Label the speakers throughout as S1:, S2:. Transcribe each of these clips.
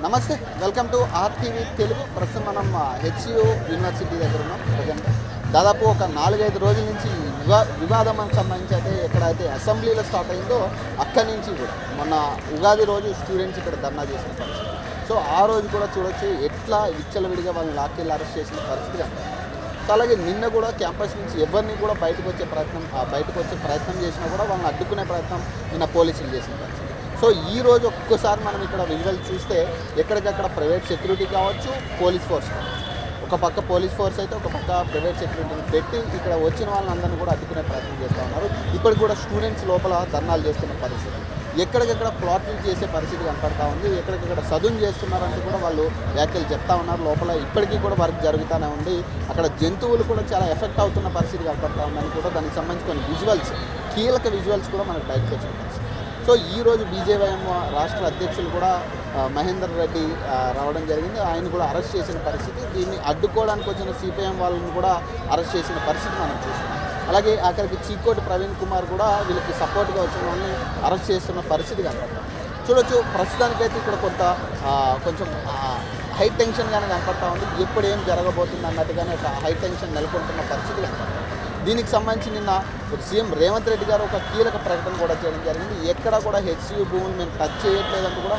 S1: నమస్తే, welcome to RTV Telugu. ప్రస్తుతం మనం హెచ్యూ యూనివర్సిటీ దగ్గర ఉన్నాం. ప్రజెంట్ దాదాపు ఒక 4-5 రోజుల నుంచి వివాదం సంబంధించి అయితే ఎక్కడైతే అసెంబ్లీలో స్టార్ట్ అయిందో అక్కడి నుంచి కూడా మొన్న ఉగాది రోజు స్టూడెంట్స్ ఇక్కడ ధర్నా చేసిన పరిస్థితి. సో ఆ రోజు కూడా చూడొచ్చు ఎట్లా విచ్చలవిడిగా వాళ్ళని లాక్కెళ్ళి అరెస్ట్ చేసిన పరిస్థితి అంటారు. సో అలాగే నిన్న కూడా క్యాంపస్ నుంచి ఎవరిని కూడా బయటకు వచ్చే ప్రయత్నం చేసినా కూడా వాళ్ళని అడ్డుకునే ప్రయత్నం నిన్న పోలీసులు చేసిన పరిస్థితి. సో ఈ రోజు ఒక్కసారి మనం ఇక్కడ విజువల్ చూస్తే ఎక్కడికక్కడ ప్రైవేట్ సెక్యూరిటీ కావచ్చు, పోలీస్ ఫోర్స్ కావచ్చు. ఒక పక్క పోలీస్ ఫోర్స్ అయితే ఒక పక్క ప్రైవేట్ సెక్యూరిటీని పెట్టి ఇక్కడ వచ్చిన వాళ్ళందరినీ కూడా అడ్డుకునే ప్రయత్నం చేస్తూ ఉన్నారు. ఇప్పటికి కూడా స్టూడెంట్స్ లోపల ధర్నాలు చేస్తున్న పరిస్థితి, ఎక్కడికక్కడ ప్లాటింగ్ చేసే పరిస్థితి కనపడతా ఉంది. ఎక్కడికక్కడ సదును చేస్తున్నారంటూ కూడా వాళ్ళు వ్యాఖ్యలు చెప్తా ఉన్నారు. లోపల ఇప్పటికీ కూడా వర్క్ జరుగుతూనే ఉంది. అక్కడ జంతువులు కూడా చాలా ఎఫెక్ట్ అవుతున్న పరిస్థితి కనపడతా ఉందని కూడా దానికి సంబంధించి కొన్ని విజువల్స్, కీలక విజువల్స్ కూడా మనకు బయటకు వచ్చిన పరిస్థితి. సో ఈరోజు బీజేవైఎం రాష్ట్ర అధ్యక్షులు కూడా మహేందర్ రెడ్డి రావడం జరిగింది. ఆయన కూడా అరెస్ట్ చేసిన పరిస్థితి, దీన్ని అడ్డుకోవడానికి వచ్చిన సిపిఎం వాళ్ళని కూడా అరెస్ట్ చేసిన పరిస్థితి మనం చూస్తున్నాం. అలాగే అక్కడికి చీకోటి ప్రవీణ్ కుమార్ కూడా వీళ్ళకి సపోర్ట్గా వచ్చిన వాళ్ళని అరెస్ట్ చేస్తున్న పరిస్థితి కనపడతాం. చూడొచ్చు ప్రస్తుతానికైతే ఇక్కడ కొంచెం హై టెన్షన్గానే కనపడతా ఉంది. ఎప్పుడు ఏం జరగబోతుంది అన్నట్టుగానే ఒక హై టెన్షన్ నెలకొంటున్న పరిస్థితి కనపడతాం. దీనికి సంబంధించి నిన్న సీఎం రేవంత్ రెడ్డి గారు ఒక కీలక ప్రకటన కూడా చేయడం జరిగింది. ఎక్కడ కూడా హెచ్యూ భూములు మేము టచ్ చేయట్లేదంటూ కూడా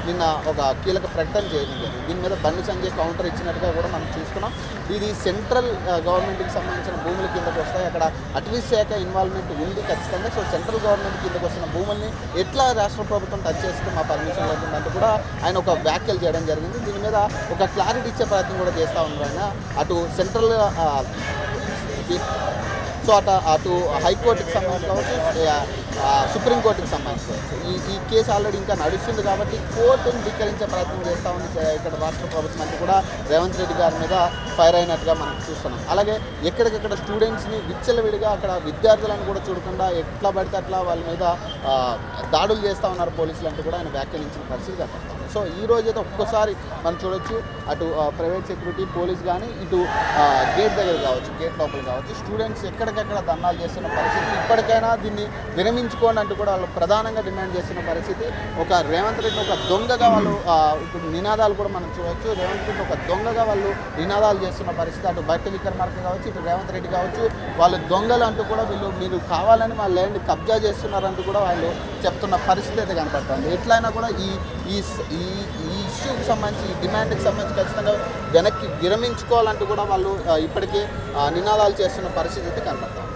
S1: నిన్న ఒక కీలక ప్రకటన చేయడం జరిగింది. దీని మీద బండి సంజయ్ కౌంటర్ ఇచ్చినట్టుగా కూడా మనం చూస్తున్నాం. ఇది సెంట్రల్ గవర్నమెంట్కి సంబంధించిన భూముల కిందకు వస్తాయి. అక్కడ అటవీ శాఖ ఇన్వాల్వ్మెంట్ ఉంది ఖచ్చితంగా. సో సెంట్రల్ గవర్నమెంట్ కిందకు వస్తున్న భూముల్ని ఎట్లా రాష్ట్ర ప్రభుత్వం టచ్ చేస్తే మా పర్మిషన్ లేకుందంటూ కూడా ఆయన ఒక వ్యాఖ్యలు చేయడం జరిగింది. దీని మీద ఒక క్లారిటీ ఇచ్చే ప్రయత్నం కూడా చేస్తూ ఉన్నారు ఆయన. అటు సెంట్రల్ సో అటు హైకోర్టుకి సంబంధించి కావచ్చు, సుప్రీంకోర్టుకి సంబంధించి కావచ్చు, ఈ కేసు ఆల్రెడీ ఇంకా నడుస్తుంది కాబట్టి కోర్టును ధిక్కరించే ప్రయత్నం చేస్తూ ఉంది ఇక్కడ రాష్ట్ర ప్రభుత్వం అంతా కూడా రేవంత్ రెడ్డి గారి మీద ఫైర్ అయినట్టుగా మనం చూస్తున్నాం. అలాగే ఎక్కడికక్కడ స్టూడెంట్స్ని విచ్చలవిడిగా అక్కడ విద్యార్థులను కూడా చూడకుండా ఎట్లా పడితే అట్లా వాళ్ళ మీద దాడులు చేస్తూ ఉన్నారు పోలీసులు అంటూ కూడా ఆయన వ్యాఖ్యానించిన పరిస్థితి కనపడుతుంది. సో ఈ రోజైతే ఒక్కోసారి మనం చూడొచ్చు అటు ప్రైవేట్ సెక్యూరిటీ పోలీస్ కానీ ఇటు గేట్ దగ్గర కావచ్చు, గేట్ లోపల కావచ్చు, స్టూడెంట్స్ ఎక్కడికక్కడ ధర్నాలు చేస్తున్న పరిస్థితి. ఇప్పటికైనా దీన్ని విరమించుకోండి అంటూ కూడా వాళ్ళు ప్రధానంగా డిమాండ్ చేస్తున్న పరిస్థితి. ఒక రేవంత్ రెడ్డి ఒక దొంగగా వాళ్ళు ఇప్పుడు నినాదాలు కూడా మనం చూడవచ్చు. రేవంత్ రెడ్డి ఒక దొంగగా వాళ్ళు నినాదాలు చేస్తున్న పరిస్థితి. అటు బట్టి విక్రమార్క కావచ్చు, ఇటు రేవంత్ రెడ్డి కావచ్చు, వాళ్ళు దొంగలు అంటూ కూడా మీరు కావాలని మా ల్యాండ్ కబ్జా చేస్తున్నారంటూ కూడా వాళ్ళు చెప్తున్న పరిస్థితి అయితే కనపడుతుంది. ఎట్లయినా కూడా ఈ ఇష్యూకి సంబంధించి, ఈ డిమాండ్కి సంబంధించి ఖచ్చితంగా వెనక్కి విరమించుకోవాలంటూ కూడా వాళ్ళు ఇప్పటికీ నినాదాలు చేస్తున్న పరిస్థితి అయితే కనపడుతుంది.